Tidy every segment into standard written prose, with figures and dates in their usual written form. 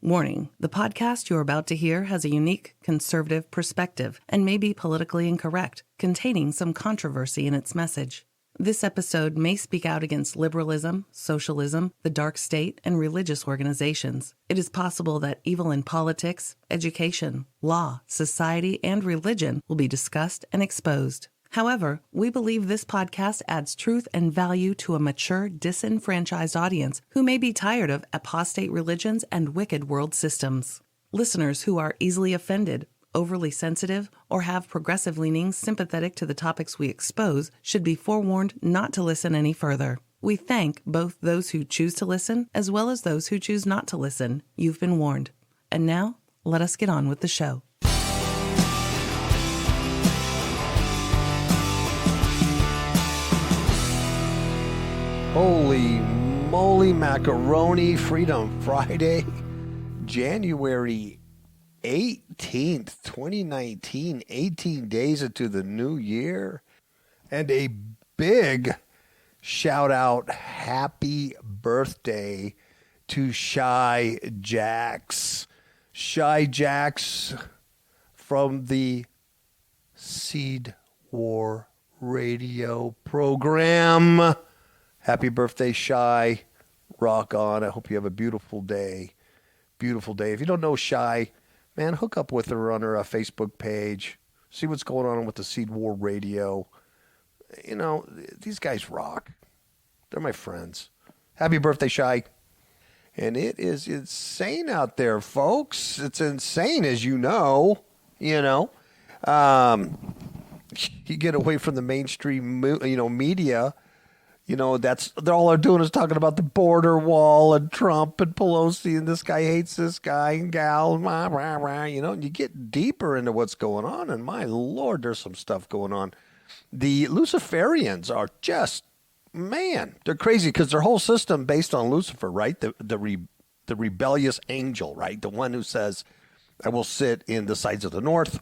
Warning, the podcast you're about to hear has a unique conservative perspective and may be politically incorrect, containing some controversy in its message. This episode may speak out against liberalism, socialism, the dark state, and religious organizations. It is possible that evil in politics, education, law, society, and religion will be discussed and exposed. However, we believe this podcast adds truth and value to a mature, disenfranchised audience who may be tired of apostate religions and wicked world systems. Listeners who are easily offended, overly sensitive, or have progressive leanings sympathetic to the topics we expose should be forewarned not to listen any further. We thank both those who choose to listen as well as those who choose not to listen. You've been warned. And now, let us get on with the show. Holy moly macaroni, Freedom Friday, January 18th, 2019, 18 days into the new year. And a big shout out, happy birthday to Shy Jax. Shy Jax from the Seed War radio program. Happy birthday, Shy. Rock on. I hope you have a beautiful day. Beautiful day. If you don't know Shy, man, hook up with her on her Facebook page. See what's going on with the Seed War Radio. You know, these guys rock. They're my friends. Happy birthday, Shy. And it is insane out there, folks. It's insane, as you know. You get away from the mainstream, media. You know, they're all they're doing is talking about the border wall and Trump and Pelosi and this guy hates this guy and gal, and you get deeper into what's going on. And my Lord, there's some stuff going on. The Luciferians are just, man, they're crazy because their whole system based on Lucifer, right? The rebellious angel, right? The one who says, I will sit in the sides of the north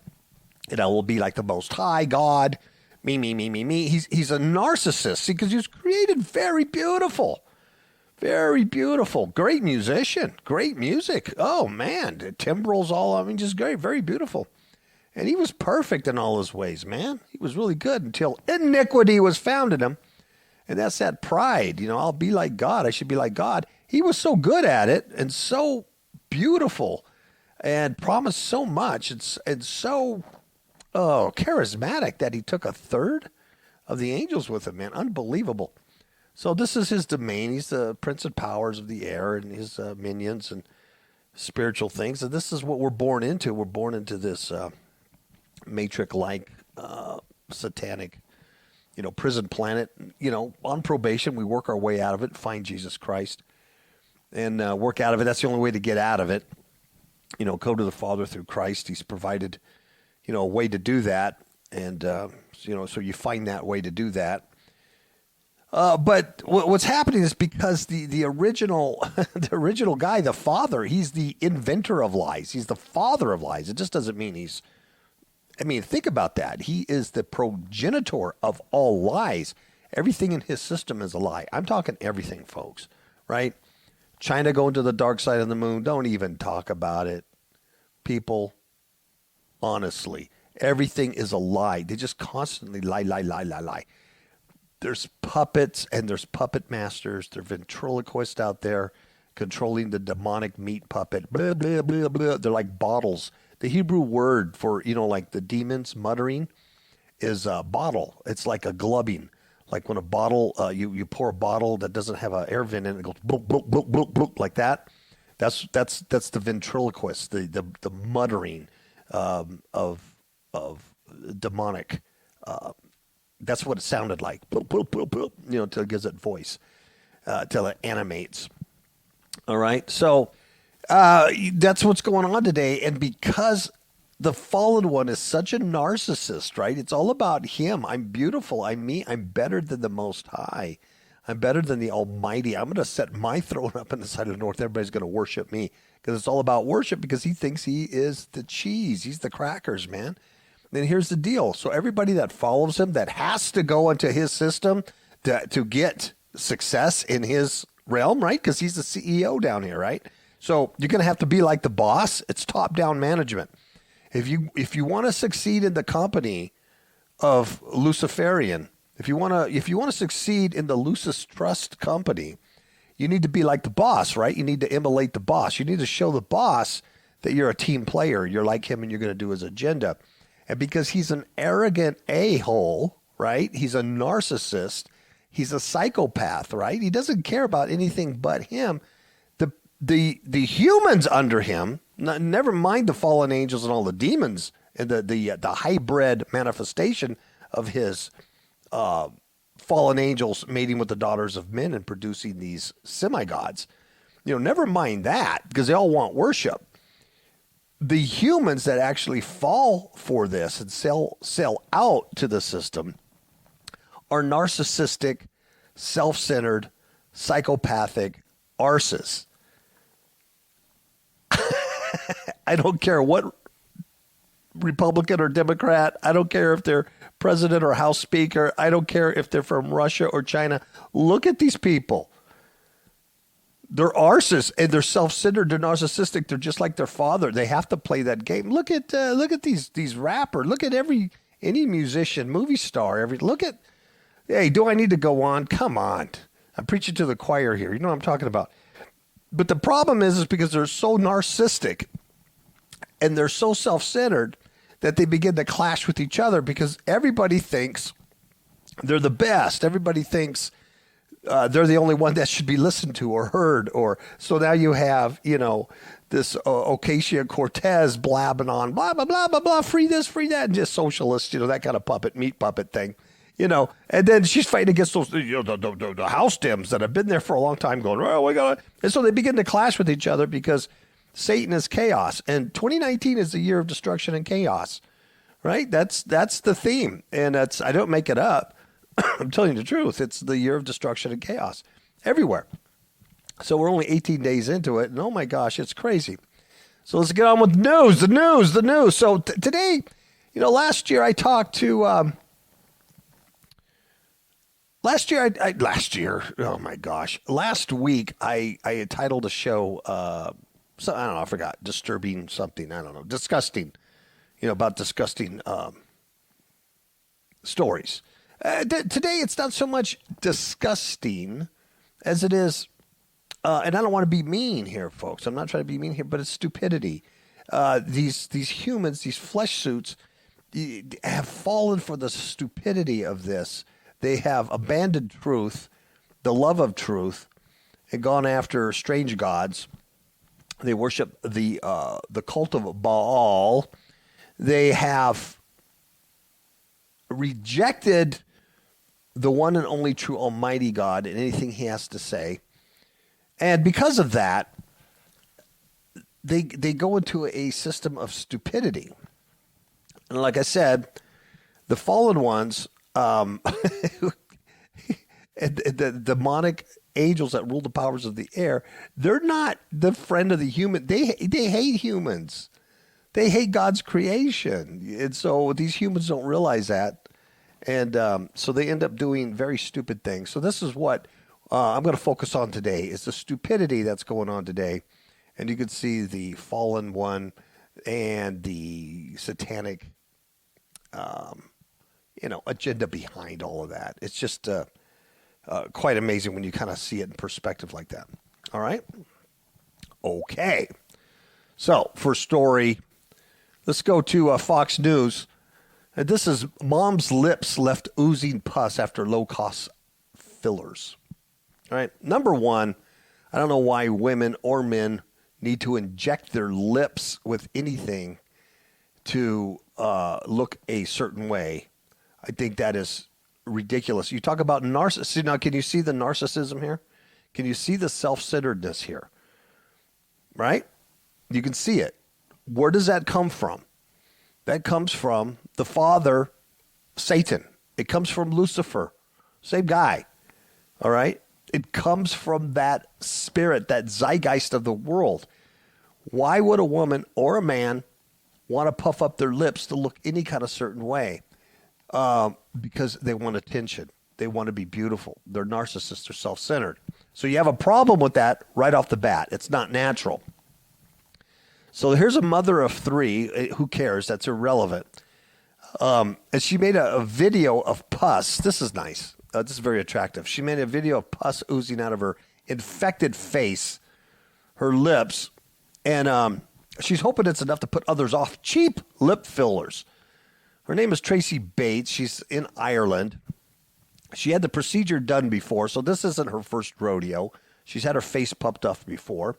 and I will be like the Most High God. Me. He's a narcissist because he was created very beautiful. Very beautiful. Great musician. Great music. Oh, man. The timbrels just great. Very beautiful. And he was perfect in all his ways, man. He was really good until iniquity was found in him. And that's that pride. I'll be like God. I should be like God. He was so good at it and so beautiful and promised so much and so... charismatic that he took a third of the angels with him, man. Unbelievable. So this is his domain. He's the prince of powers of the air and his minions and spiritual things. And this is what we're born into. We're born into this matrix-like satanic, prison planet. On probation, we work our way out of it, find Jesus Christ, and work out of it. That's the only way to get out of it. Go to the Father through Christ. He's provided a way to do that, and so you find that way to do that. But what's happening is because the original the original guy, the father, he's the inventor of lies. He's the father of lies. It just doesn't mean think about that. He is the progenitor of all lies. Everything in his system is a lie. I'm talking everything, folks, right? China going to the dark side of the moon. Don't even talk about it, people. Honestly, everything is a lie. They just constantly lie. There's puppets and there's puppet masters. There are ventriloquists out there controlling the demonic meat puppet. Blah, blah, blah, blah. They're like bottles. The Hebrew word for, like the demons muttering is a bottle. It's like a glubbing. Like when a bottle, you pour a bottle that doesn't have an air vent in it, it goes bloop, bloop, bloop, bloop, bloop, like that. That's the ventriloquist, the muttering. Of demonic, that's what it sounded like. Boop, boop, boop, boop, till it gives it voice, till it animates. All right, so that's what's going on today, and because the fallen one is such a narcissist, right? It's all about him. I'm beautiful. I'm me. I'm better than the Most High. I'm better than the Almighty. I'm going to set my throne up in the side of the north. Everybody's going to worship me because it's all about worship because he thinks he is the cheese. He's the crackers, man. Then here's the deal. So everybody that follows him, that has to go into his system to get success in his realm, right? Because he's the CEO down here, right? So you're going to have to be like the boss. It's top-down management. If you want to succeed in the company of Luciferian, if you want to succeed in the Lucis Trust company, you need to be like the boss, right? You need to emulate the boss. You need to show the boss that you're a team player. You're like him and you're going to do his agenda. And because he's an arrogant a-hole, right? He's a narcissist. He's a psychopath, right? He doesn't care about anything but him. The humans under him, never mind the fallen angels and all the demons and the hybrid manifestation of his fallen angels mating with the daughters of men and producing these semi-gods. Never mind that, because they all want worship. The humans that actually fall for this and sell out to the system are narcissistic, self-centered, psychopathic arses. I don't care what Republican or Democrat. I don't care if they're president or House Speaker. I don't care if they're from Russia or China. Look at these people. They're arses and they're self-centered. They're narcissistic. They're just like their father. They have to play that game. Look at these rappers. Look at any musician, movie star. Hey, do I need to go on? Come on. I'm preaching to the choir here. You know what I'm talking about. But the problem is because they're so narcissistic and they're so self-centered that they begin to clash with each other because everybody thinks they're the best. Everybody thinks they're the only one that should be listened to or heard. So now you have, this Ocasio-Cortez blabbing on, blah, blah, blah, blah, blah, free this, free that, and just socialist, that kind of meat puppet thing. And then she's fighting against those, the House Dems that have been there for a long time going, oh, we got it. And so they begin to clash with each other because Satan is chaos. And 2019 is the year of destruction and chaos, right? That's the theme. And I don't make it up. I'm telling you the truth. It's the year of destruction and chaos everywhere. So we're only 18 days into it. And oh my gosh, it's crazy. So let's get on with the news. So today, last year I talked to, Last week, I had titled a show, I don't know, I forgot, disturbing something, I don't know, disgusting, about disgusting stories. Today, it's not so much disgusting as it is, and I don't want to be mean here, folks. I'm not trying to be mean here, but it's stupidity. These humans, these flesh suits, have fallen for the stupidity of this. They have abandoned truth, the love of truth, and gone after strange gods. They worship the cult of Baal. They have rejected the one and only true Almighty God and anything He has to say. And because of that, they go into a system of stupidity. And like I said, the fallen ones, and the demonic angels that rule the powers of the air, they're not the friend of the human. They hate humans. They hate God's creation. And so these humans don't realize that. And so they end up doing very stupid things. So this is what I'm going to focus on today, is the stupidity that's going on today. And you can see the fallen one and the satanic agenda behind all of that. It's just quite amazing when you kind of see it in perspective like that. All right? Okay. So, first story, let's go to Fox News. This is mom's lips left oozing pus after low-cost fillers. All right? Number one, I don't know why women or men need to inject their lips with anything to look a certain way. I think that is ridiculous. You talk about narcissism. Now, can you see the narcissism here? Can you see the self-centeredness here? Right? You can see it. Where does that come from? That comes from the father, Satan. It comes from Lucifer. Same guy. All right? It comes from that spirit, that zeitgeist of the world. Why would a woman or a man want to puff up their lips to look any kind of certain way? Because they want attention. They want to be beautiful. They're narcissists. They're self-centered. So you have a problem with that right off the bat. It's not natural. So here's a mother of 3. Who cares? That's irrelevant. And she made a video of pus. This is nice. This is very attractive. She made a video of pus oozing out of her infected face, her lips, and she's hoping it's enough to put others off cheap lip fillers. Her name is Tracy Bates. She's in Ireland. She had the procedure done before, so this isn't her first rodeo. She's had her face pumped up before.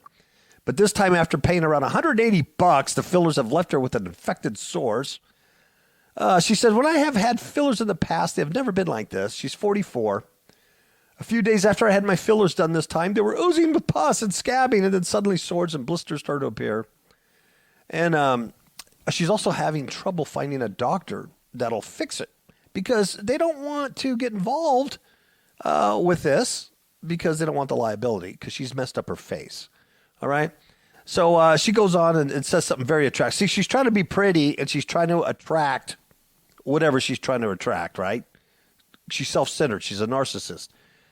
But this time, after paying around $180, the fillers have left her with an infected sores. She said, when I have had fillers in the past, they've never been like this. She's 44. A few days after I had my fillers done this time, they were oozing with pus and scabbing, and then suddenly sores and blisters started to appear. And she's also having trouble finding a doctor that'll fix it because they don't want to get involved with this because they don't want the liability because she's messed up her face. All right? So she goes on and says something very attractive. See, she's trying to be pretty, and she's trying to attract whatever she's trying to attract, right? She's self-centered. She's a narcissist.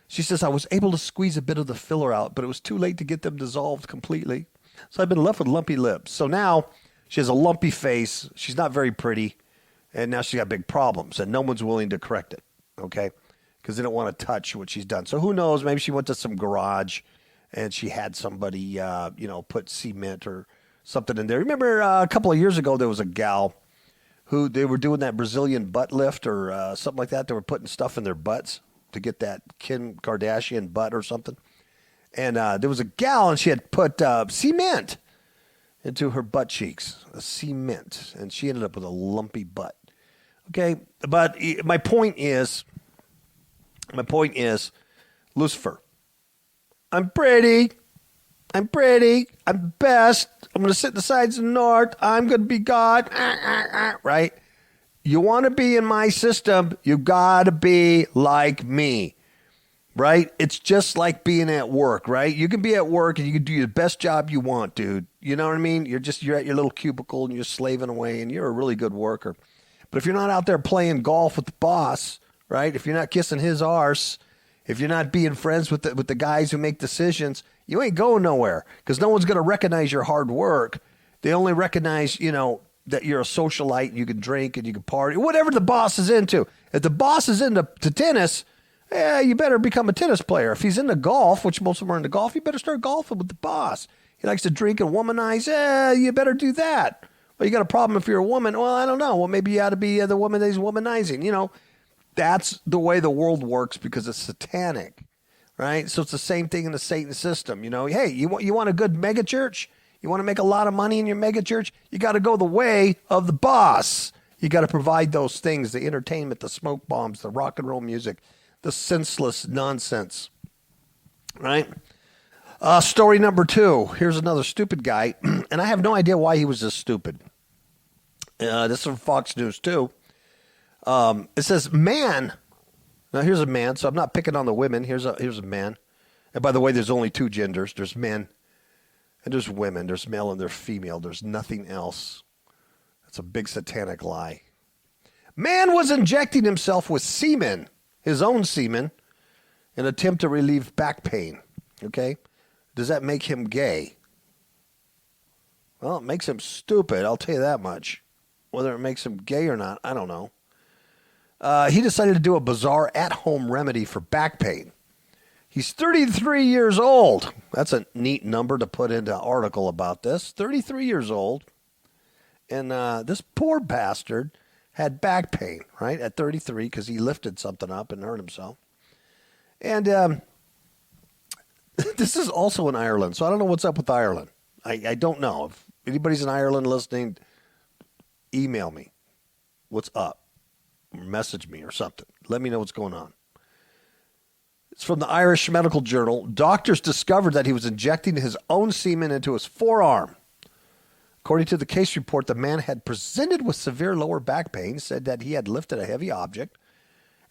She says, I was able to squeeze a bit of the filler out, but it was too late to get them dissolved completely. So I've been left with lumpy lips. So now she has a lumpy face. She's not very pretty, and now she's got big problems, and no one's willing to correct it, okay? Because they don't want to touch what she's done. So who knows? Maybe she went to some garage, and she had somebody, put cement or something in there. Remember a couple of years ago, there was a gal who they were doing that Brazilian butt lift or something like that. They were putting stuff in their butts to get that Kim Kardashian butt or something. And there was a gal, and she had put cement into her butt cheeks, a cement, and she ended up with a lumpy butt. Okay, but my point is, Lucifer, I'm pretty, I'm best, I'm going to sit in the sides of the north, I'm going to be God, right? You want to be in my system, you got to be like me, right? It's just like being at work, right? You can be at work and you can do the best job you want, dude. You know what I mean? You're at your little cubicle and you're slaving away and you're a really good worker. But if you're not out there playing golf with the boss, right? If you're not kissing his arse, if you're not being friends with the guys who make decisions, you ain't going nowhere because no one's going to recognize your hard work. They only recognize, that you're a socialite and you can drink and you can party, whatever the boss is into. If the boss is into tennis, you better become a tennis player. If he's into golf, which most of them are into golf, you better start golfing with the boss. He likes to drink and womanize. You better do that. Well, you got a problem if you're a woman. Well, I don't know. Well, maybe you ought to be the woman that he's womanizing. That's the way the world works because it's satanic, right? So it's the same thing in the Satan system. Hey, you want a good mega church? You want to make a lot of money in your mega church? You got to go the way of the boss. You got to provide those things, the entertainment, the smoke bombs, the rock and roll music, the senseless nonsense, right? Story number 2. Here's another stupid guy, and I have no idea why he was this stupid. This is from Fox News, too. It says, man. Now, here's a man, so I'm not picking on the women. Here's a man. And by the way, there's only 2 genders. There's men and there's women. There's male and there's female. There's nothing else. That's a big satanic lie. Man was injecting himself with semen, his own semen, in an attempt to relieve back pain. Okay? Does that make him gay? Well, it makes him stupid, I'll tell you that much. Whether it makes him gay or not, I don't know. He decided to do a bizarre at-home remedy for back pain. He's 33 years old. That's a neat number to put into an article about this. 33 years old. And this poor bastard had back pain, right, at 33 because he lifted something up and hurt himself. And this is also in Ireland, so I don't know what's up with Ireland. I don't know. If anybody's in Ireland listening, email me. What's up? Or message me or something. Let me know what's going on. It's from the Irish Medical Journal. Doctors discovered that he was injecting his own semen into his forearm. According to the case report, the man had presented with severe lower back pain, said that he had lifted a heavy object.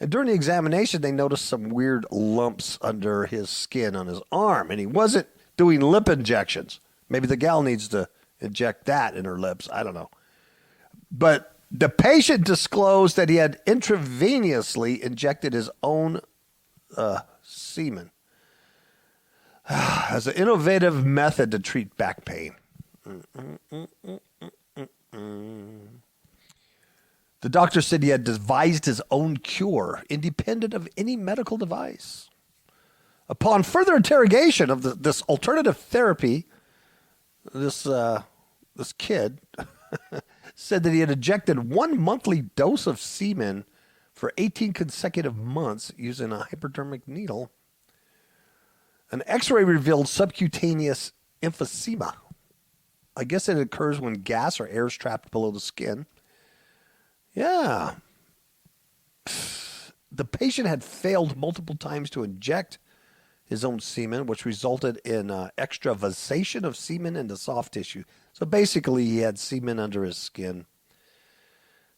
And during the examination, they noticed some weird lumps under his skin on his arm. And he wasn't doing lip injections. Maybe the gal needs to inject that in her lips. I don't know. But the patient disclosed that he had intravenously injected his own semen as an innovative method to treat back pain. The doctor said he had devised his own cure, independent of any medical device. Upon further interrogation of this alternative therapy, this kid said that he had injected 1 monthly dose of semen for 18 consecutive months using a hypodermic needle. An X-ray revealed subcutaneous emphysema. I guess it occurs when gas or air is trapped below the skin. Yeah. The patient had failed multiple times to inject his own semen, which resulted in extravasation of semen into soft tissue. So basically, he had semen under his skin.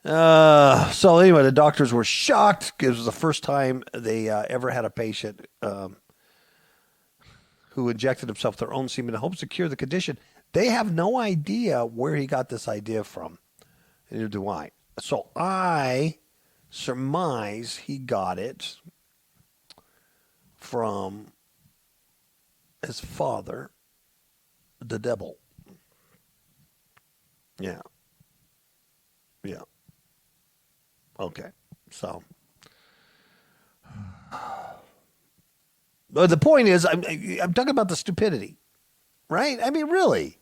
So anyway, the doctors were shocked. It was the first time they ever had a patient who injected himself with their own semen in hopes to cure the condition. They have no idea where he got this idea from. Neither do I. So I surmise he got it from his father, the devil. Yeah. Yeah. Okay. So. But the point is, I'm talking about the stupidity, right? I mean, really.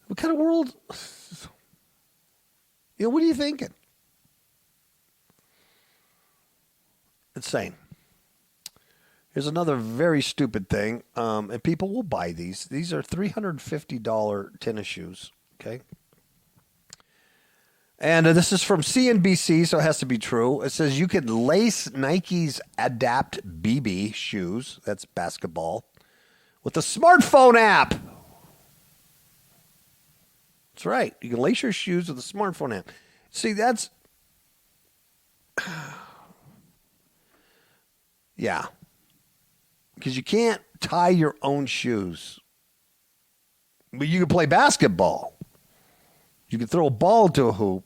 What kind of world? What are you thinking? Insane. Here's another very stupid thing, and people will buy these. These are $350 tennis shoes, okay? And this is from CNBC, so it has to be true. It says you can lace Nike's Adapt BB shoes, that's basketball, with a smartphone app. That's right. You can lace your shoes with a smartphone app. See, that's... yeah. Because you can't tie your own shoes. But you can play basketball. You can throw a ball to a hoop,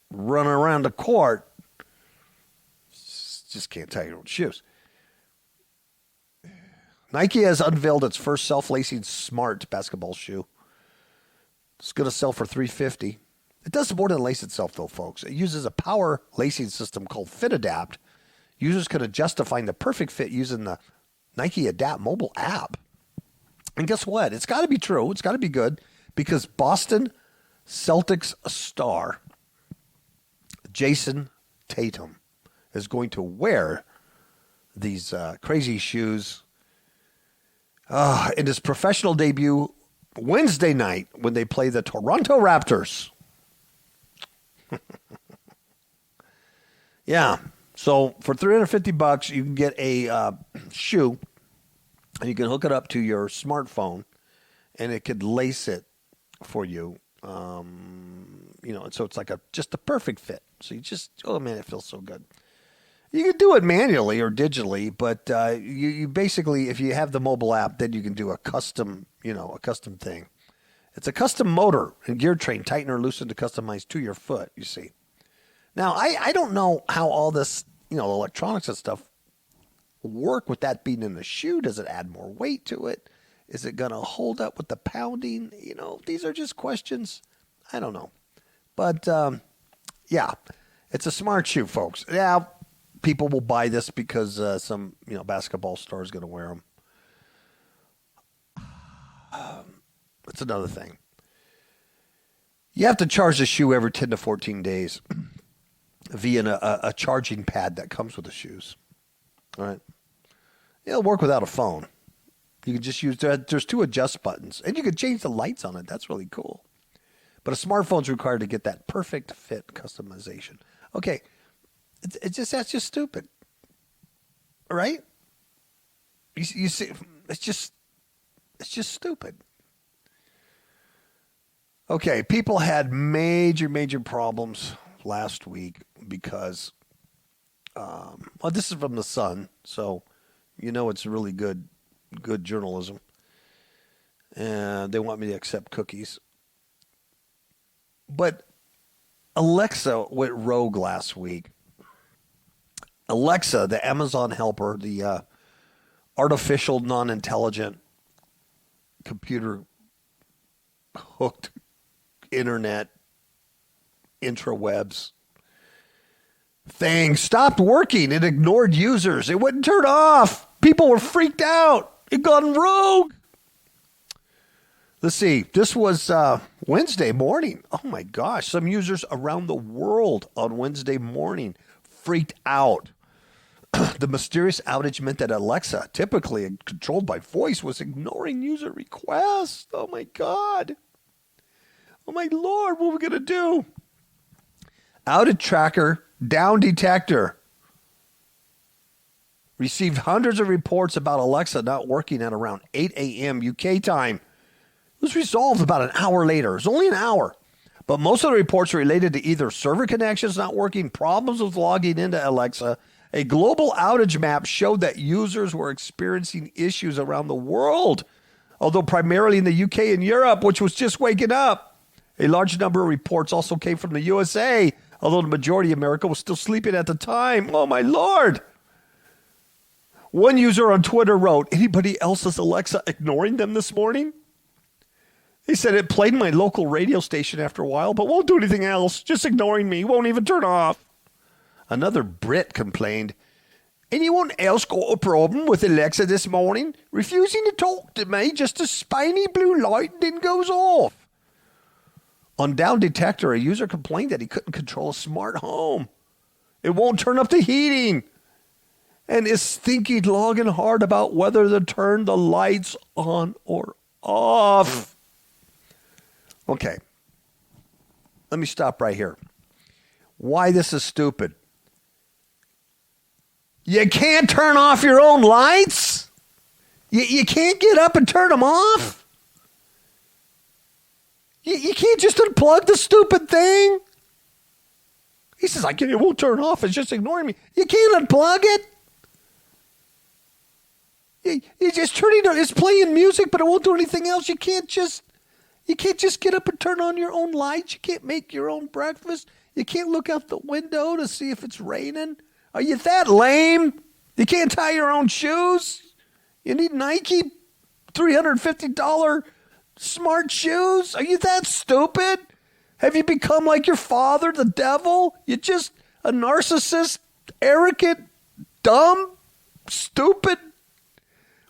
run around the court. Just can't tie your own shoes. Nike has unveiled its first self-lacing smart basketball shoe. It's going to sell for $350. It does more than lace itself, though, folks. It uses a power lacing system called FitAdapt. Users can adjust to find the perfect fit using the Nike Adapt mobile app. And guess what? It's got to be true. It's got to be good because Boston Celtics star Jason Tatum is going to wear these crazy shoes in his professional debut Wednesday night when they play the Toronto Raptors. Yeah. So for $350, you can get a shoe, and you can hook it up to your smartphone, and it could lace it for you. So it's like just a perfect fit. So you just, oh man, it feels so good. You can do it manually or digitally, but you basically, if you have the mobile app, then you can do a custom thing. It's a custom motor and gear train, tighten or loosen to customize to your foot, you see. Now, I don't know how all this, electronics and stuff work with that being in the shoe. Does it add more weight to it? Is it going to hold up with the pounding? These are just questions. I don't know. But, yeah, it's a smart shoe, folks. Yeah, people will buy this because some, basketball star is going to wear them. That's another thing. You have to charge the shoe every 10 to 14 days via a charging pad that comes with the shoes. All right. It'll work without a phone. You can just use, there's 2 adjust buttons, and you can change the lights on it. That's really cool. But a smartphone's required to get that perfect fit customization. Okay. That's just stupid. All right? You see, it's just stupid. Okay, people had major problems last week because, this is from The Sun, so it's really good journalism. And they want me to accept cookies. But Alexa went rogue last week. Alexa, the Amazon helper, the artificial non-intelligent computer hooked internet intrawebs thing stopped working. It ignored users. It wouldn't turn off. People were freaked out. It gone rogue. Let's see. This was Wednesday morning. Oh, my gosh. Some users around the world on Wednesday morning freaked out. The mysterious outage meant that Alexa, typically controlled by voice, was ignoring user requests. Oh, my God. Oh, my Lord. What are we going to do? Outage tracker down detector received hundreds of reports about Alexa not working at around 8 a.m. UK time. It was resolved about an hour later. It was only an hour. But most of the reports related to either server connections not working, problems with logging into Alexa. A global outage map showed that users were experiencing issues around the world, although primarily in the UK and Europe, which was just waking up. A large number of reports also came from the USA, although the majority of America was still sleeping at the time. Oh, my Lord. One user on Twitter wrote, "Anybody else's Alexa ignoring them this morning?" He said, "It played my local radio station after a while, but won't do anything else. Just ignoring me. Won't even turn off." Another Brit complained, "Anyone else got a problem with Alexa this morning? Refusing to talk to me, just a spiny blue light then goes off." On Down Detector, a user complained that he couldn't control a smart home. It won't turn up the heating and is thinking long and hard about whether to turn the lights on or off. Okay. Let me stop right here. Why this is stupid. You can't turn off your own lights? You can't get up and turn them off? You can't just unplug the stupid thing? He says, it won't turn off. It's just ignoring me. You can't unplug it? You just turn it on. It's playing music, but it won't do anything else. You can't just get up and turn on your own lights. You can't make your own breakfast. You can't look out the window to see if it's raining. Are you that lame? You can't tie your own shoes? You need Nike $350 smart shoes? Are you that stupid? Have you become like your father, the devil? You're just a narcissist, arrogant, dumb, stupid.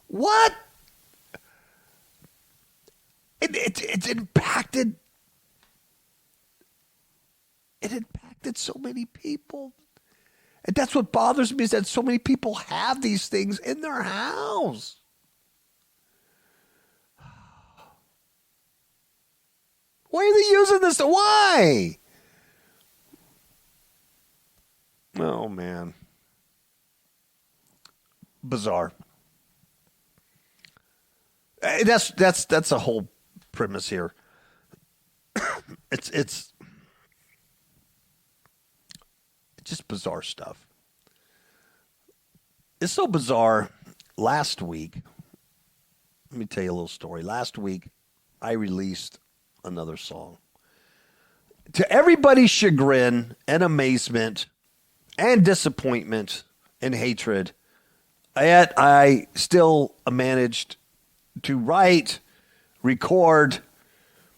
What? It impacted. It impacted so many people. And that's what bothers me, is that so many people have these things in their house. Why are they using this? Why? Oh, man. Bizarre. That's a whole premise here. It's just bizarre stuff. It's so bizarre. Last week, let me tell you a little story. Last week, I released another song. To everybody's chagrin and amazement and disappointment and hatred, yet I still managed to write, record,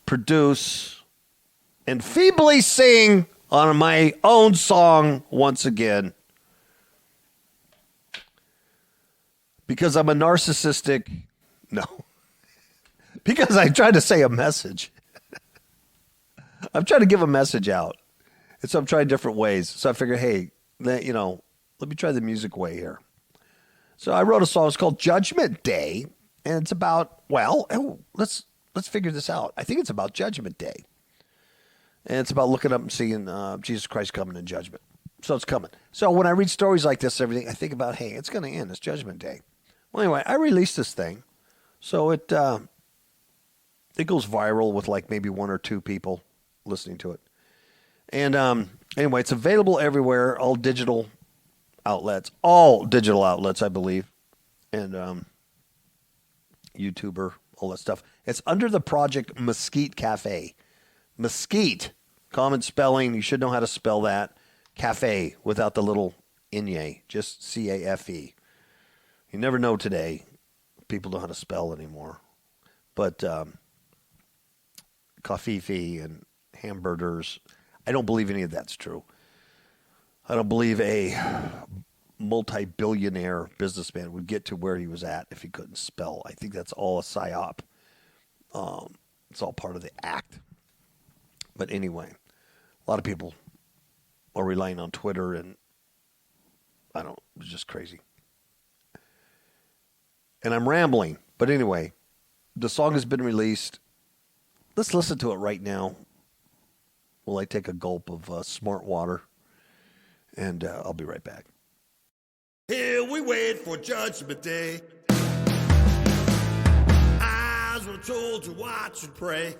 produce, and feebly sing on my own song once again. Because I'm a narcissistic... No. Because I tried to say a message. I'm trying to give a message out. And so I'm trying different ways. So I figured, hey, let me try the music way here. So I wrote a song. It's called Judgment Day. And it's about, let's figure this out. I think it's about Judgment Day. And it's about looking up and seeing Jesus Christ coming in judgment. So it's coming. So when I read stories like this, everything, I think about, hey, it's going to end. It's Judgment Day. Well, anyway, I released this thing. So it goes viral with like maybe one or two people listening to it. And anyway, it's available everywhere, all digital outlets, I believe. And YouTuber, all that stuff. It's under the project Mesquite Cafe. Mesquite, common spelling. You should know how to spell that. Cafe, without the little inye, just C-A-F-E. You never know today. People know how to spell anymore. But coffee and hamburgers. I don't believe any of that's true. I don't believe a multi-billionaire businessman would get to where he was at if he couldn't spell. I think that's all a psyop. It's all part of the act. But anyway, a lot of people are relying on Twitter, and it's just crazy. And I'm rambling. But anyway, the song has been released. Let's listen to it right now. While I take a gulp of smart water. And I'll be right back. Here we wait for Judgment Day. Eyes were told to watch and pray.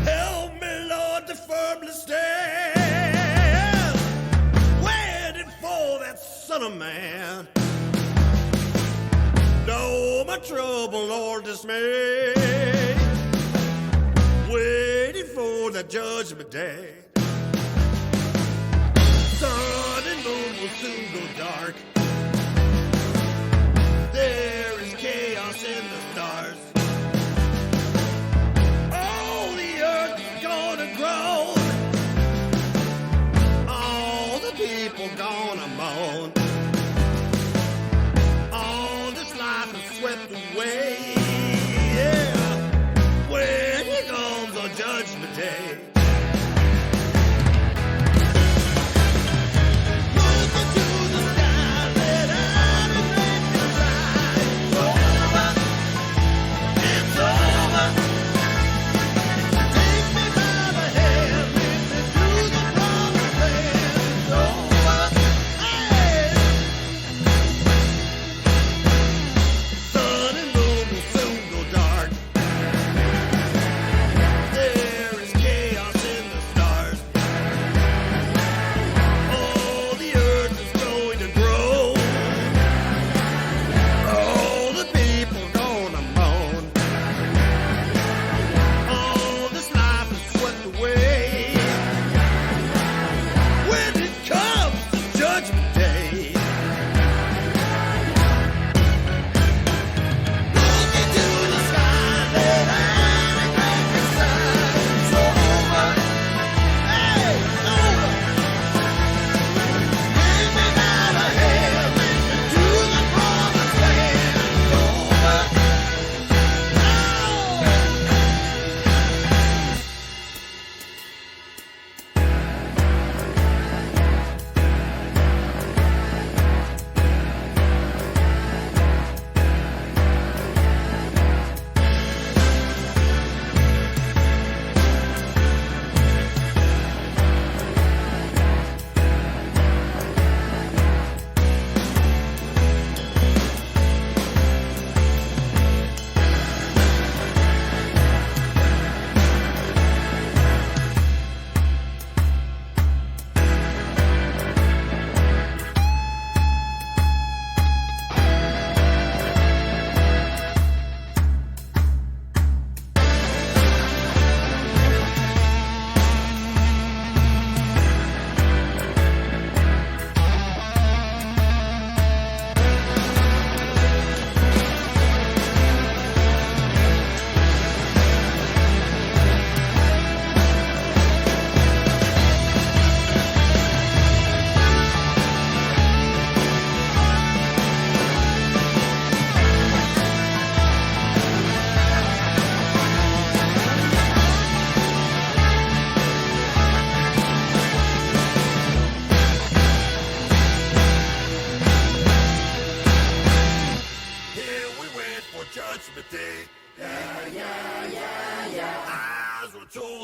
Help me, Lord, to firmly stand. Waiting for that Son of Man. Know my trouble, Lord, dismay. Waiting for that Judgment Day. Sun and moon will soon go dark. There is chaos in the stars. All the earth is gonna groan. All the people gonna moan. All this life is swept away. Yeah. When he comes on Judgment Day.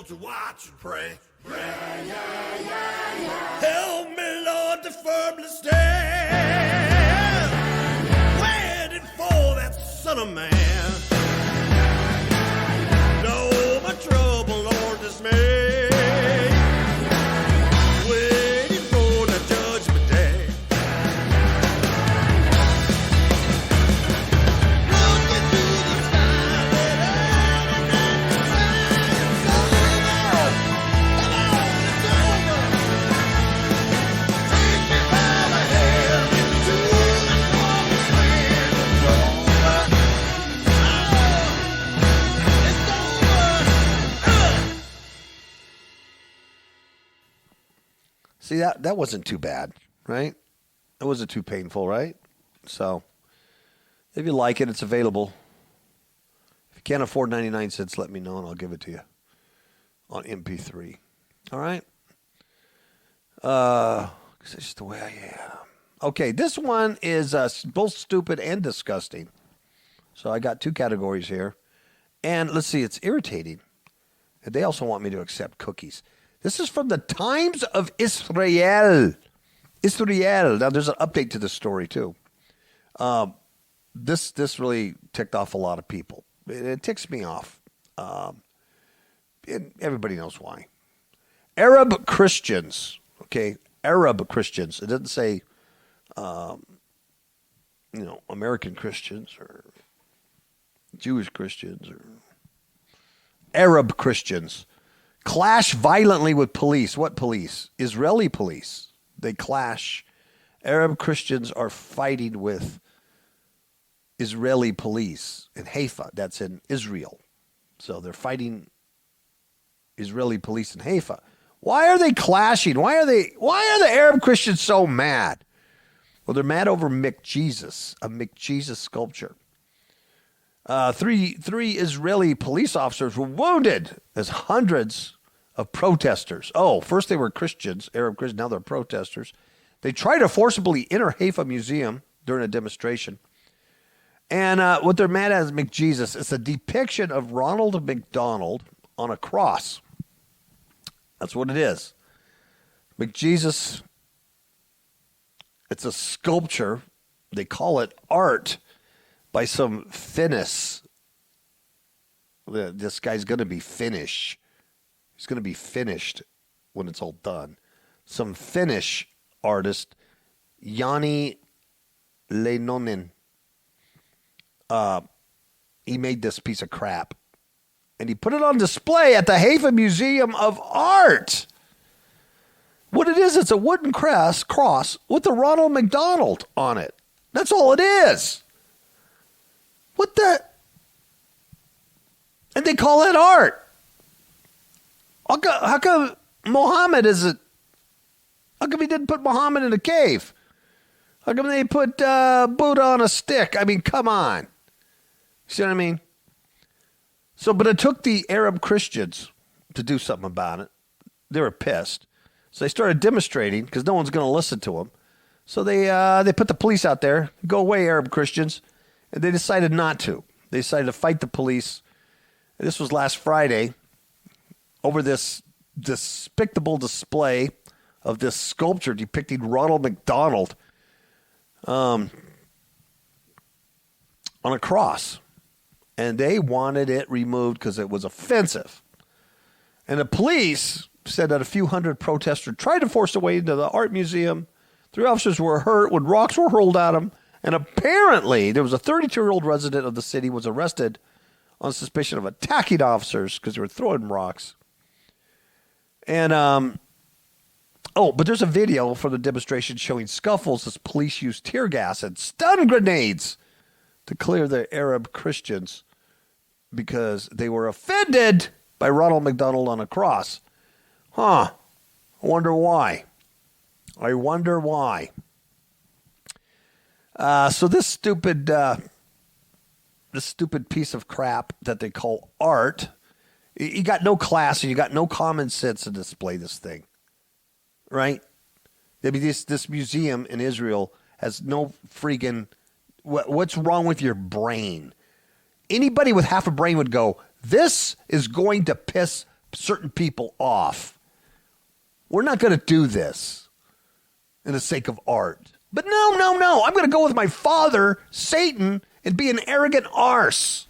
To watch and pray. Help me, Lord, to firmly stand. Waiting for that Son of Man. Know my trouble, Lord, dismay. Waiting for the Judgment Day. See, that wasn't too bad, right? It wasn't too painful, right? So, if you like it, it's available. If you can't afford 99 cents, let me know and I'll give it to you on MP3. All right? It's just the way I am. Okay, this one is both stupid and disgusting. So I got two categories here. And let's see, it's irritating. And they also want me to accept cookies. This is from the Times of Israel. Israel. Now, there's an update to the story, too. This really ticked off a lot of people. It ticks me off. And everybody knows why. Arab Christians. Okay, Arab Christians. It doesn't say, American Christians or Jewish Christians or Arab Christians clash violently with police. What police? Israeli police. They clash. Arab Christians are fighting with Israeli police in Haifa. That's in Israel. So they're fighting Israeli police in Haifa. Why are they clashing? Why are the Arab Christians so mad? Well, they're mad over McJesus, a McJesus sculpture. Three Israeli police officers were wounded as hundreds of protesters. Oh, first they were Christians, Arab Christians, now they're protesters. They tried to forcibly enter Haifa Museum during a demonstration. And what they're mad at is McJesus. It's a depiction of Ronald McDonald on a cross. That's what it is. McJesus, it's a sculpture. They call it art by some Finnish. This guy's going to be Finnish. He's going to be finished when it's all done. Some Finnish artist, Jani Leinonen. He made this piece of crap. And he put it on display at the Haifa Museum of Art. What it is, it's a wooden cross with the Ronald McDonald on it. That's all it is. What the? And they call it art. How come Muhammad isn't? How come he didn't put Muhammad in a cave? How come they put Buddha on a stick? I mean, come on. See what I mean? So, but it took the Arab Christians to do something about it. They were pissed. So they started demonstrating because no one's going to listen to them. So they put the police out there. Go away, Arab Christians. And they decided not to. They decided to fight the police. And this was last Friday over this despicable display of this sculpture depicting Ronald McDonald on a cross. And they wanted it removed because it was offensive. And the police said that a few hundred protesters tried to force their way into the art museum. 3 officers were hurt when rocks were hurled at them. And apparently, there was a 32-year-old resident of the city was arrested on suspicion of attacking officers because they were throwing rocks. And, but there's a video from the demonstration showing scuffles as police used tear gas and stun grenades to clear the Arab Christians because they were offended by Ronald McDonald on a cross. I wonder why. So this stupid piece of crap that they call art, you got no class and you got no common sense to display this thing, right? I mean, this museum in Israel has no freaking. What's wrong with your brain? Anybody with half a brain would go, this is going to piss certain people off. We're not going to do this in the sake of art. But no. I'm going to go with my father, Satan, and be an arrogant arse.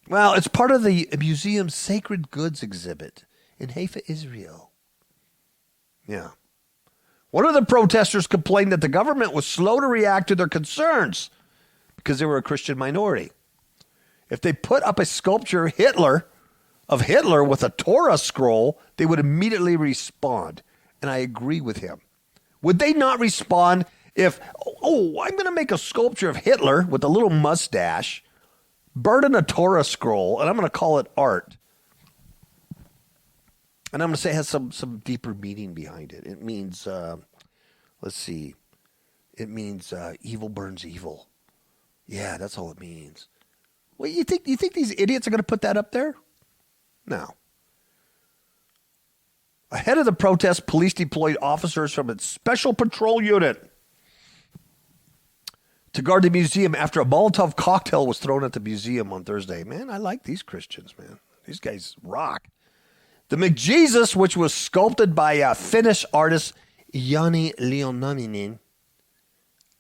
Well, it's part of the museum's Sacred Goods exhibit in Haifa, Israel. Yeah. One of the protesters complained that the government was slow to react to their concerns because they were a Christian minority. If they put up a sculpture of Hitler with a Torah scroll, they would immediately respond. And I agree with him. Would they not respond if, I'm going to make a sculpture of Hitler with a little mustache, burn in a Torah scroll, and I'm going to call it art? And I'm going to say it has some deeper meaning behind it. It means, let's see, it means evil burns evil. Yeah, that's all it means. Well, you think these idiots are going to put that up there? No. Ahead of the protest, police deployed officers from its special patrol unit to guard the museum after a Molotov cocktail was thrown at the museum on Thursday. Man, I like these Christians, man. These guys rock. The McJesus, which was sculpted by Finnish artist Jani Leonaninen,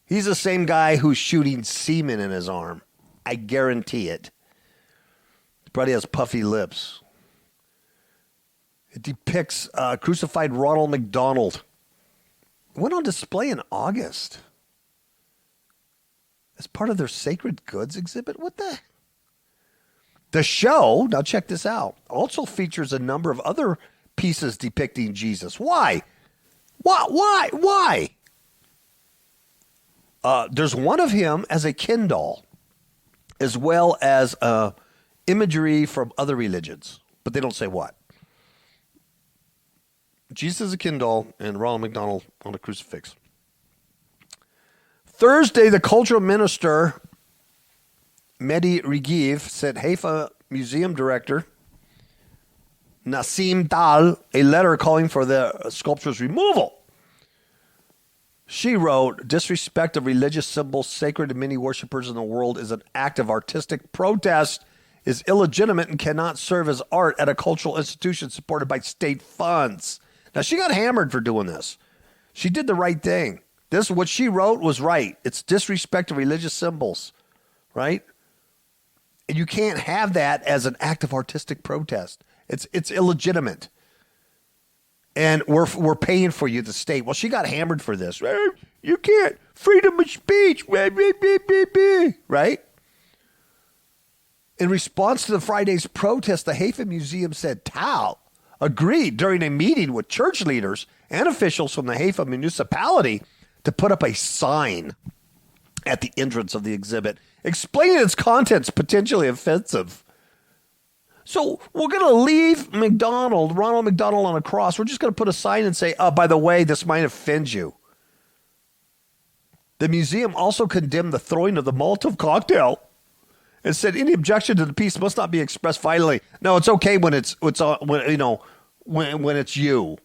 he's the same guy who's shooting semen in his arm. I guarantee it. He probably has puffy lips. It depicts crucified Ronald McDonald. It went on display in August as part of their sacred goods exhibit. What the? The show, now check this out, also features a number of other pieces depicting Jesus. Why? Why? There's one of him as a Ken doll, as well as imagery from other religions, but they don't say what. Jesus is a Ken doll and Ronald McDonald on a crucifix. Thursday, the cultural minister, Mehdi Regev, sent Haifa Museum Director Nassim Tal a letter calling for the sculpture's removal. She wrote, disrespect of religious symbols sacred to many worshipers in the world is an act of artistic protest, is illegitimate, and cannot serve as art at a cultural institution supported by state funds. Now, she got hammered for doing this. She did the right thing. What she wrote was right. It's disrespect of religious symbols, right? And you can't have that as an act of artistic protest. It's illegitimate. And we're paying for you, the state. Well, she got hammered for this. You can't. Freedom of speech. Right? In response to the Friday's protest, the Haifa Museum said Tal agreed during a meeting with church leaders and officials from the Haifa municipality to put up a sign at the entrance of the exhibit explaining its contents potentially offensive. So we're going to leave Ronald McDonald on a cross. We're just going to put a sign and say, by the way, this might offend you. The museum also condemned the throwing of the Molotov cocktail and said any objection to the piece must not be expressed violently. No, it's okay when it's you,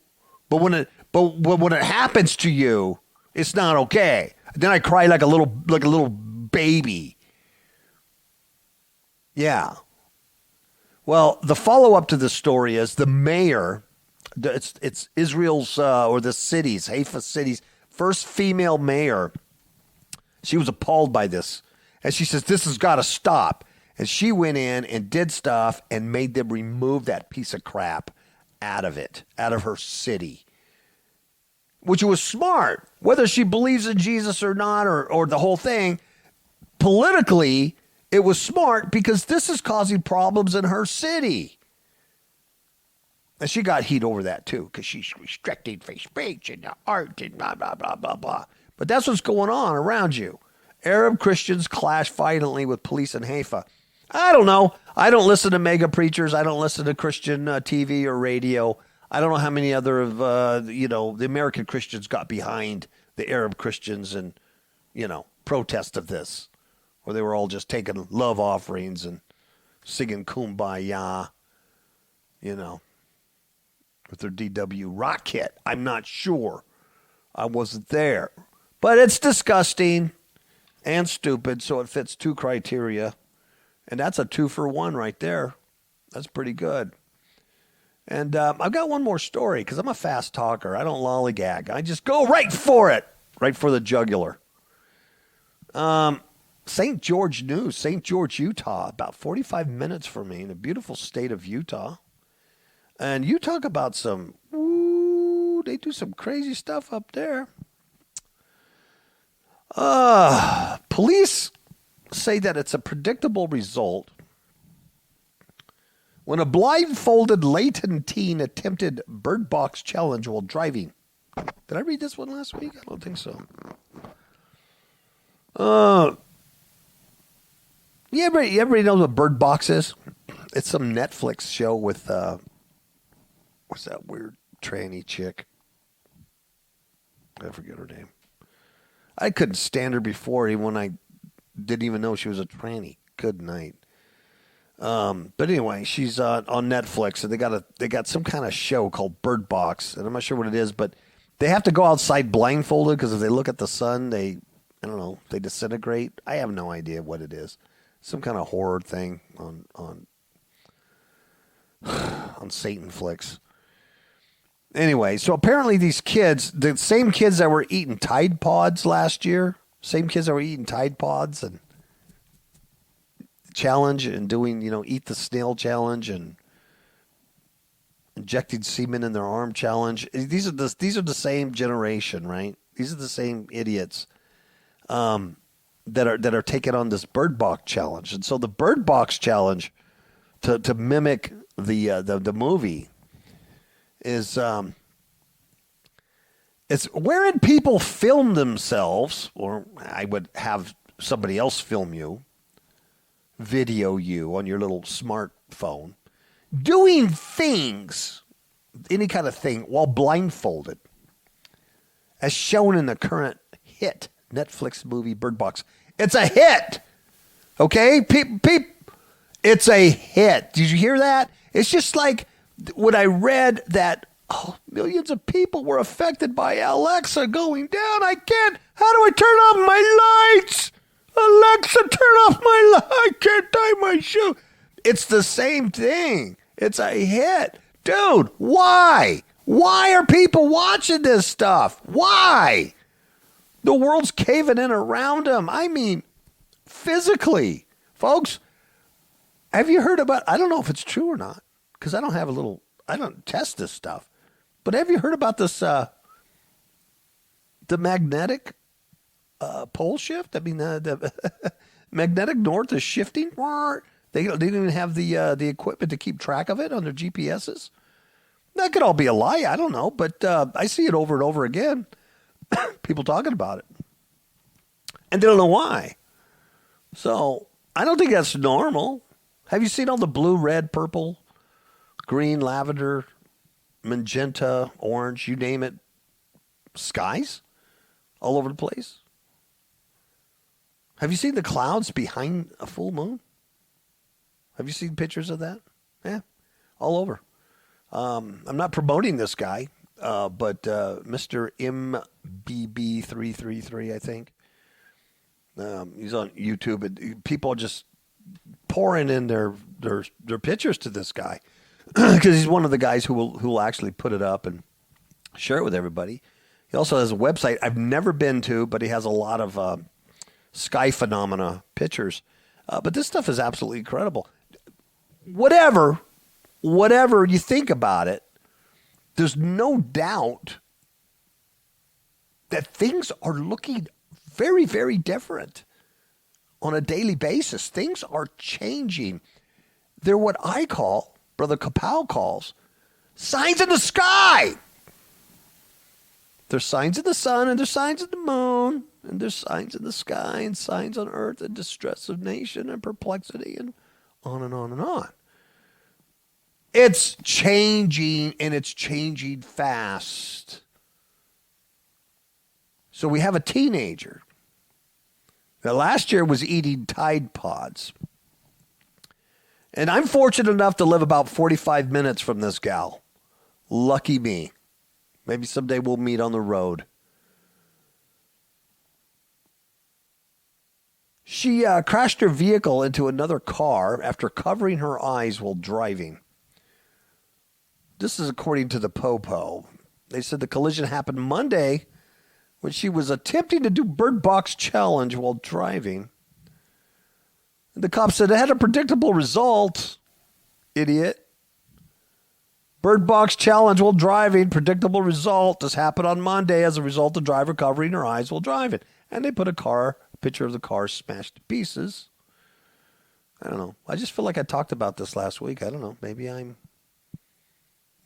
but when it happens to you, it's not okay. Then I cry like a little baby. Yeah. Well, the follow-up to this story is the mayor, it's Israel's, or the city's, Haifa city's first female mayor. She was appalled by this. And she says, this has got to stop. And she went in and did stuff and made them remove that piece of crap out of her city. Which was smart. Whether she believes in Jesus or not, or the whole thing, politically, it was smart because this is causing problems in her city. And she got heat over that, too, because she's restricting free speech and art and blah, blah, blah, blah, blah. But that's what's going on around you. Arab Christians clash violently with police in Haifa. I don't know. I don't listen to mega preachers. I don't listen to Christian TV or radio. I don't know how many other of, the American Christians got behind the Arab Christians and, protest of this. Or they were all just taking love offerings and singing Kumbaya, with their DW rock hit. I'm not sure. I wasn't there. But it's disgusting and stupid, so it fits two criteria. And that's a 2-for-1 right there. That's pretty good. And I've got one more story because I'm a fast talker. I don't lollygag. I just go right for it, right for the jugular. St. George News, St. George, Utah, about 45 minutes from me in the beautiful state of Utah. And you talk about they do some crazy stuff up there. Police say that it's a predictable result when a blindfolded Layton teen attempted bird box challenge while driving. Did I read this one last week? I don't think so. Everybody knows what Bird Box is? It's some Netflix show with what's that weird tranny chick? I forget her name. I couldn't stand her before, even when I didn't even know she was a tranny. Good night. But anyway, she's on Netflix, and they got some kind of show called Bird Box, and I'm not sure what it is, but they have to go outside blindfolded because if they look at the sun, they disintegrate. I have no idea what it is. Some kind of horror thing on Satan flicks. Anyway, so apparently these kids, the same kids that were eating Tide Pods last year, same kids that were eating Tide Pods and challenge and doing, eat the snail challenge and injecting semen in their arm challenge. These are the same generation, right? These are the same idiots that are taking on this Bird Box challenge. And so the Bird Box challenge, to mimic the movie, is it's wherein people film themselves, or I would have somebody else film you, video you on your little smartphone, doing things, any kind of thing, while blindfolded, as shown in the current hit Netflix movie Bird Box. It's a hit, okay? It's a hit. Did you hear that? It's just like when I read that millions of people were affected by Alexa going down. I can't. How do I turn off my lights? Alexa, turn off my light. I can't tie my shoe. It's the same thing. It's a hit. Dude, why? Why are people watching this stuff? Why? The world's caving in around them. I mean, physically. Folks, have you heard about, I don't know if it's true or not, because I don't test this stuff. But have you heard about this, the magnetic pole shift? I mean, the magnetic north is shifting. They don't even have the equipment to keep track of it on their GPSs. That could all be a lie. I don't know. But I see it over and over again. People talking about it. And they don't know why. So I don't think that's normal. Have you seen all the blue, red, purple, green, lavender, magenta, orange, you name it, skies all over the place? Have you seen the clouds behind a full moon? Have you seen pictures of that? Yeah, all over. I'm not promoting this guy, but Mr. MBB333, I think. He's on YouTube, and people are just pouring in their pictures to this guy because he's one of the guys who will actually put it up and share it with everybody. He also has a website I've never been to, but he has a lot of sky phenomena pictures. But this stuff is absolutely incredible. Whatever you think about it, there's no doubt that things are looking very, very different on a daily basis. Things are changing. They're what I call, Brother KAPOW calls, signs in the sky. There's signs in the sun, and there's signs in the moon, and there's signs in the sky, and signs on earth, and distress of nation, and perplexity, and on and on and on. It's changing, and it's changing fast. So we have a teenager that last year was eating Tide Pods. And I'm fortunate enough to live about 45 minutes from this gal. Lucky me. Maybe someday we'll meet on the road. She crashed her vehicle into another car after covering her eyes while driving. This is according to the KAPOW. They said the collision happened Monday when she was attempting to do Bird Box challenge while driving. The cop said it had a predictable result, idiot. Bird Box challenge while driving, predictable result. This happened on Monday as a result of driver covering her eyes while driving. And they put a picture of the car smashed to pieces. I don't know. I just feel like I talked about this last week. I don't know. Maybe I'm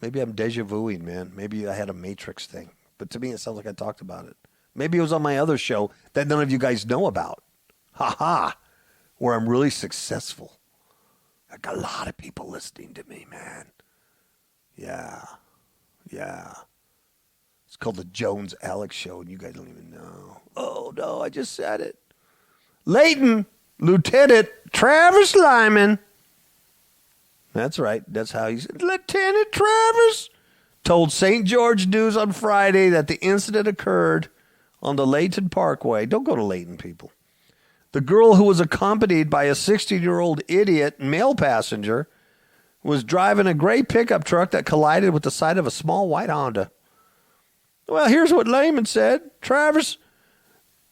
deja vuing, man. Maybe I had a Matrix thing. But to me, it sounds like I talked about it. Maybe it was on my other show that none of you guys know about. Ha-ha. Where I'm really successful. I got a lot of people listening to me, man. Yeah. Yeah. It's called the Jones-Alex Show, and you guys don't even know. Oh, no, I just said it. Leighton, Lieutenant Travis Lyman. That's right. That's how he said, Lieutenant Travis told St. George News on Friday that the incident occurred on the Layton Parkway. Don't go to Layton, people. The girl who was accompanied by a 16-year-old idiot male passenger was driving a gray pickup truck that collided with the side of a small white Honda. Well, here's what Layman said. Travis,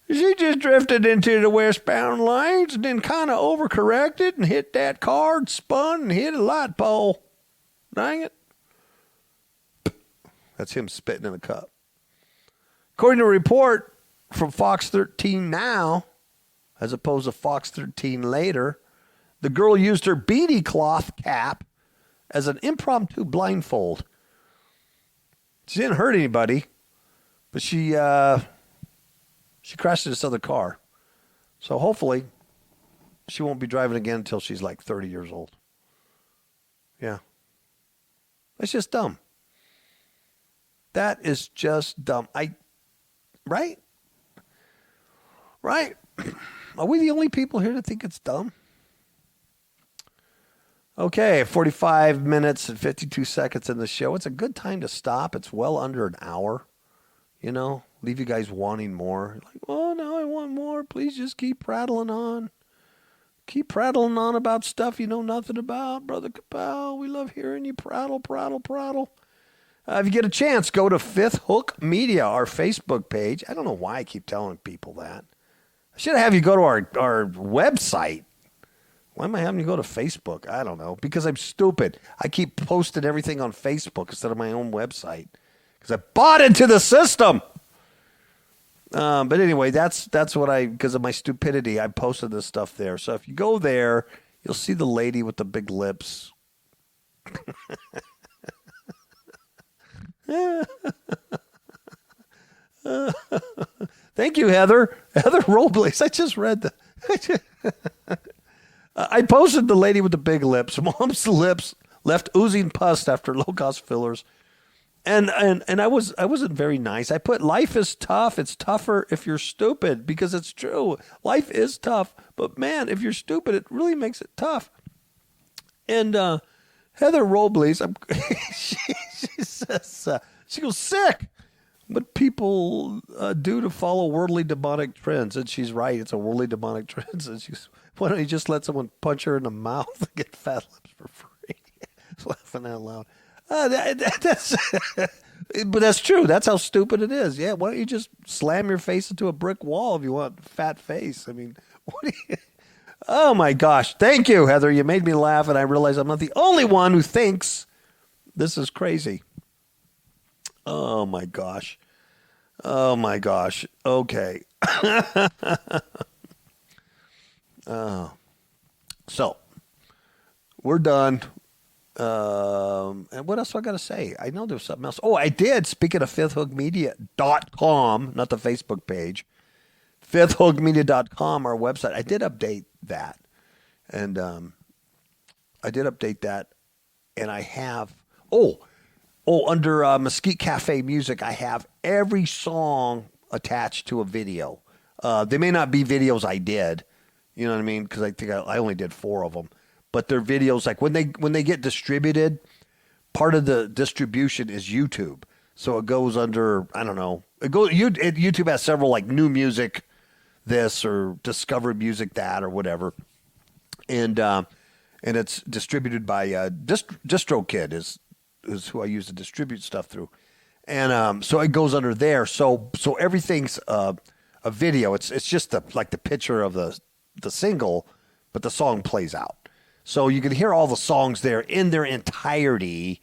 she just drifted into the westbound lanes and then kind of overcorrected and hit that car and spun and hit a light pole. Dang it. That's him spitting in a cup. According to a report from Fox 13 Now, as opposed to Fox 13 later, the girl used her beanie cloth cap as an impromptu blindfold. She didn't hurt anybody, but she crashed into this other car. So hopefully she won't be driving again until she's like 30 years old. Yeah. That's just dumb. That is just dumb. Right? Are we the only people here that think it's dumb? Okay, 45 minutes and 52 seconds in the show. It's a good time to stop. It's well under an hour. You know, leave you guys wanting more. Like, oh, no, I want more. Please just keep prattling on. Keep prattling on about stuff you know nothing about, Brother KAPOW. We love hearing you prattle. If you get a chance, go to Fifth Hook Media, our Facebook page. I don't know why I keep telling people that. I should have you go to our website. Why am I having you go to Facebook? I don't know. Because I'm stupid. I keep posting everything on Facebook instead of my own website. Because I bought into the system. But anyway, that's what because of my stupidity, I posted this stuff there. So if you go there, you'll see the lady with the big lips. Thank you, Heather. Heather Robles. I just read I posted the lady with the big lips. Mom's lips left oozing pus after low-cost fillers. And I wasn't very nice. I put life is tough. It's tougher if you're stupid, because it's true. Life is tough, but man, if you're stupid, it really makes it tough. And Heather Robles, she says she goes, sick. What people do to follow worldly demonic trends, and she's right. It's a worldly demonic trend. And she's, why don't you just let someone punch her in the mouth and get fat lips for free? Laughing out loud. That's but that's true. That's how stupid it is. Yeah, why don't you just slam your face into a brick wall if you want a fat face? I mean, what do you... Oh, my gosh. Thank you, Heather. You made me laugh, and I realize I'm not the only one who thinks this is crazy. Oh, my gosh. Okay. So, we're done. And what else do I got to say? I know there's something else. Oh, I did. Speaking of fifthhookmedia.com, not the Facebook page, fifthhookmedia.com, our website. I did update that. And I did update that. And I have, under Mesquite Cafe Music, I have every song attached to a video. They may not be videos I did, you know what I mean? Because I think I only did 4 of them. But they're videos, like when they get distributed, part of the distribution is YouTube. So it goes under, I don't know. YouTube has several, like, new music this or discovered music that or whatever. And it's distributed by DistroKid is who I use to distribute stuff through. And so it goes under there. So everything's a video. It's just the picture of the single, but the song plays out. So you can hear all the songs there in their entirety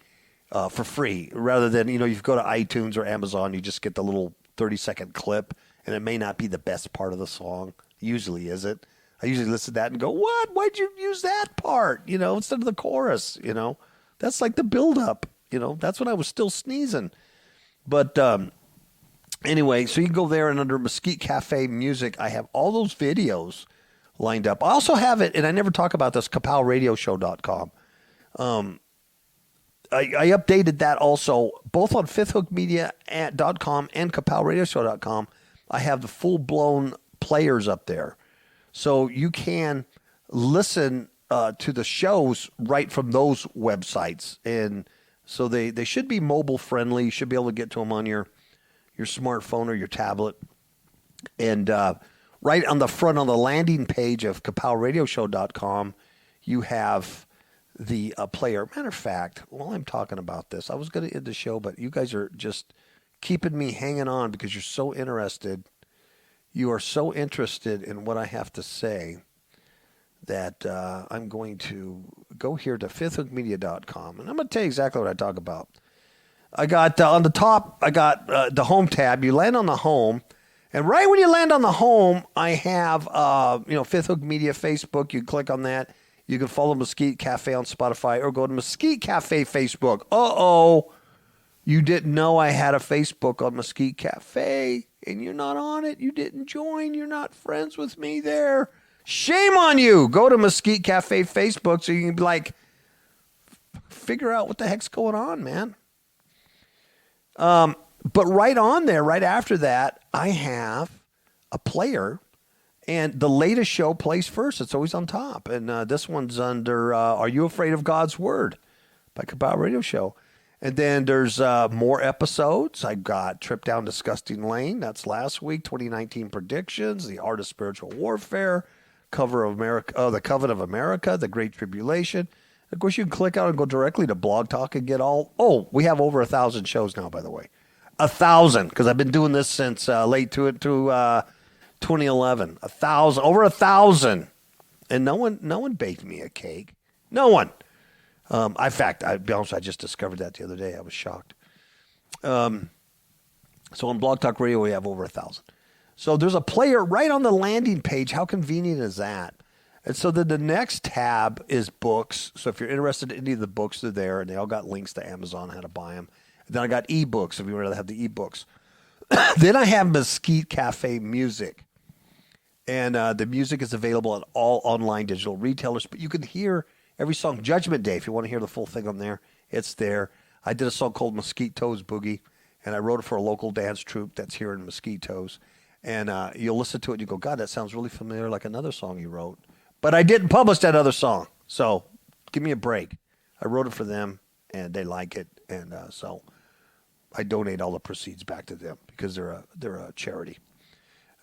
for free, rather than, you go to iTunes or Amazon, you just get the little 30-second clip, and it may not be the best part of the song. Usually isn't. I usually listen to that and go, what? Why'd you use that part, instead of the chorus, That's like the build-up, That's when I was still sneezing. But anyway, so you can go there, and under Mesquite Cafe Music, I have all those videos lined up. I also have it, and I never talk about this, KAPOWradioshow.com. I updated that also, both on fifthhookmedia.com and KAPOWradioshow.com. I have the full-blown players up there. So you can listen to the shows right from those websites. And so they should be mobile-friendly. You should be able to get to them on your smartphone or your tablet. And right on the front, on the landing page of KAPOWradioshow.com, you have the player. Matter of fact, while I'm talking about this, I was going to end the show, but you guys are just keeping me hanging on because you're so interested. You are so interested in what I have to say that I'm going to go here to fifthhookmedia.com, and I'm going to tell you exactly what I talk about. I got on the top, I got the home tab. You land on the home, and right when you land on the home, I have Fifth Hook Media Facebook. You click on that. You can follow Mesquite Cafe on Spotify or go to Mesquite Cafe Facebook. You didn't know I had a Facebook on Mesquite Cafe, and you're not on it. You didn't join. You're not friends with me there. Shame on you. Go to Mesquite Cafe Facebook so you can be like, figure out what the heck's going on, man. But right on there, right after that, I have a player. And the latest show plays first. It's always on top. And this one's under Are You Afraid of God's Word by KAPOW Radio Show. And then there's more episodes. I got Trip Down Disgusting Lane. That's last week. 2019 Predictions. The Art of Spiritual Warfare. Cover of America. The Covenant of America. The Great Tribulation. Of course, you can click out and go directly to Blog Talk and get all. Oh, we have over 1,000 shows now, by the way. 1,000. Because I've been doing this since late to 2011, 1,000, over 1,000, and no one baked me a cake. No one. In fact, I'll be honest, I just discovered that the other day. I was shocked. So on Blog Talk Radio, we have over 1,000. So there's a player right on the landing page. How convenient is that? And so then the next tab is books. So if you're interested in any of the books, they're there, and they all got links to Amazon, how to buy them. And then I got ebooks if you want to have the ebooks. Then I have Mesquite Cafe Music. And the music is available at all online digital retailers. But you can hear every song. Judgment Day, if you want to hear the full thing on there, it's there. I did a song called Mesquite Toes Boogie, and I wrote it for a local dance troupe that's here in Mesquite Toes. And you'll listen to it and you go, God, that sounds really familiar, like another song you wrote. But I didn't publish that other song. So give me a break. I wrote it for them, and they like it. And so I donate all the proceeds back to them because they're a charity.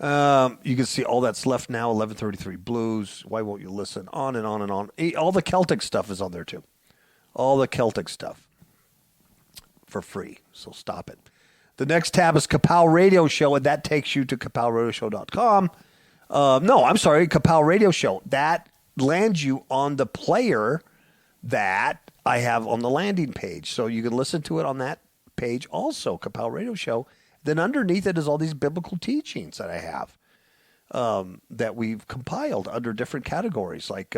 You can see all that's left now, 1133 Blues, Why Won't You Listen, on and on and on. All the Celtic stuff is on there too. All the Celtic stuff for free, so stop it. The next tab is KAPOW Radio Show, and that takes you to KAPOWradioshow.com. KAPOW Radio Show. That lands you on the player that I have on the landing page. So you can listen to it on that page also, KAPOW Radio Show. Then underneath it is all these biblical teachings that I have that we've compiled under different categories like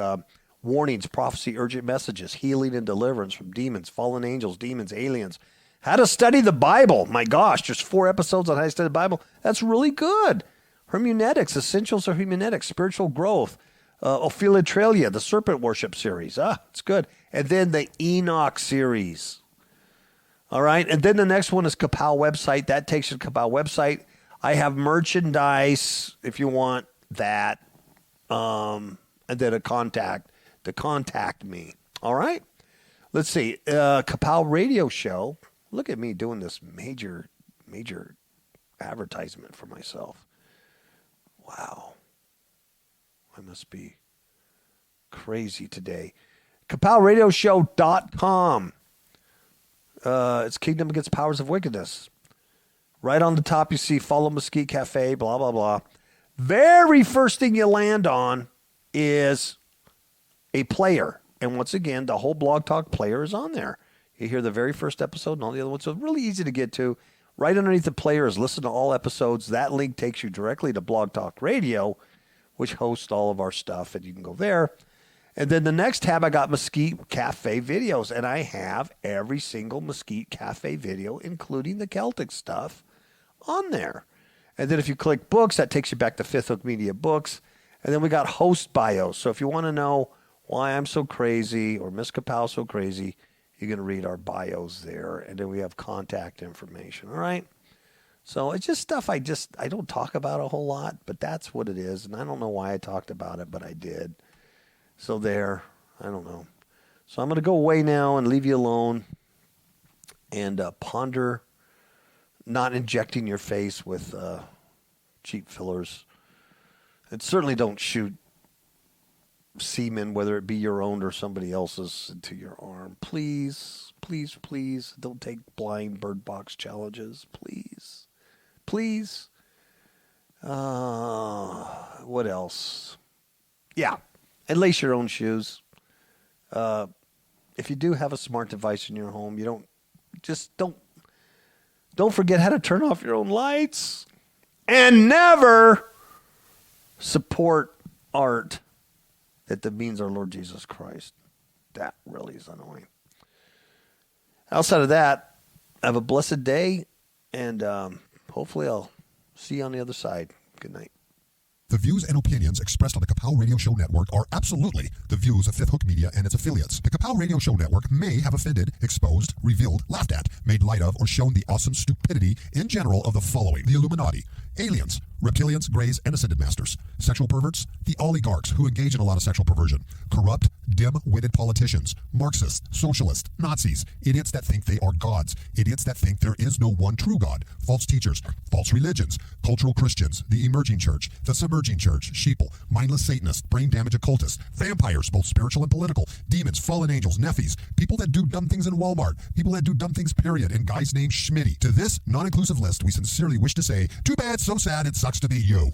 warnings, prophecy, urgent messages, healing and deliverance from demons, fallen angels, demons, aliens, how to study the Bible. My gosh, there's 4 episodes on how to study the Bible. That's really good. Hermeneutics, essentials of hermeneutics, spiritual growth, Ophilatralia, the serpent worship series. It's good. And then the Enoch series. All right, and then the next one is KAPOW website. That takes you to KAPOW website. I have merchandise if you want that, and then to contact me. All right, let's see. KAPOW Radio Show. Look at me doing this major advertisement for myself. Wow, I must be crazy today. KAPOWradioshow.com. It's Kingdom Against Powers of Wickedness. Right on the top, you see Follow Mesquite Cafe, blah, blah, blah. Very first thing you land on is a player. And once again, the whole Blog Talk player is on there. You hear the very first episode and all the other ones. So it's really easy to get to. Right underneath the player is listen to all episodes. That link takes you directly to Blog Talk Radio, which hosts all of our stuff. And you can go there. And then the next tab, I got Mesquite Cafe videos, and I have every single Mesquite Cafe video, including the Celtic stuff, on there. And then if you click books, that takes you back to Fifth Hook Media Books. And then we got host bios. So if you want to know why I'm so crazy or Miss KAPOW so crazy, you're going to read our bios there, and then we have contact information, all right? So it's just stuff I don't talk about a whole lot, but that's what it is, and I don't know why I talked about it, but I did. So there, I don't know. So I'm going to go away now and leave you alone and ponder not injecting your face with cheap fillers. And certainly don't shoot semen, whether it be your own or somebody else's, into your arm. Please, please, please don't take blind bird box challenges. Please. Please. What else? Yeah. And lace your own shoes. If you do have a smart device in your home, don't forget how to turn off your own lights. And never support art that demeans our Lord Jesus Christ. That really is annoying. Outside of that, have a blessed day, and hopefully I'll see you on the other side. Good night. The views and opinions expressed on the KAPOW Radio Show Network are absolutely the views of Fifth Hook Media and its affiliates. The KAPOW Radio Show Network may have offended, exposed, revealed, laughed at, made light of, or shown the awesome stupidity in general of the following: the Illuminati, aliens, reptilians, greys, and ascended masters, sexual perverts, the oligarchs who engage in a lot of sexual perversion, corrupt, dim-witted politicians, Marxists, socialists, Nazis, idiots that think they are gods, idiots that think there is no one true God, false teachers, false religions, cultural Christians, the emerging church, the submerging church, sheeple, mindless Satanists, brain damage occultists, vampires, both spiritual and political, demons, fallen angels, nephies, people that do dumb things in Walmart, people that do dumb things, period, and guys named Schmitty. To this non-inclusive list, we sincerely wish to say, too bad, so sad, it sucks to be you.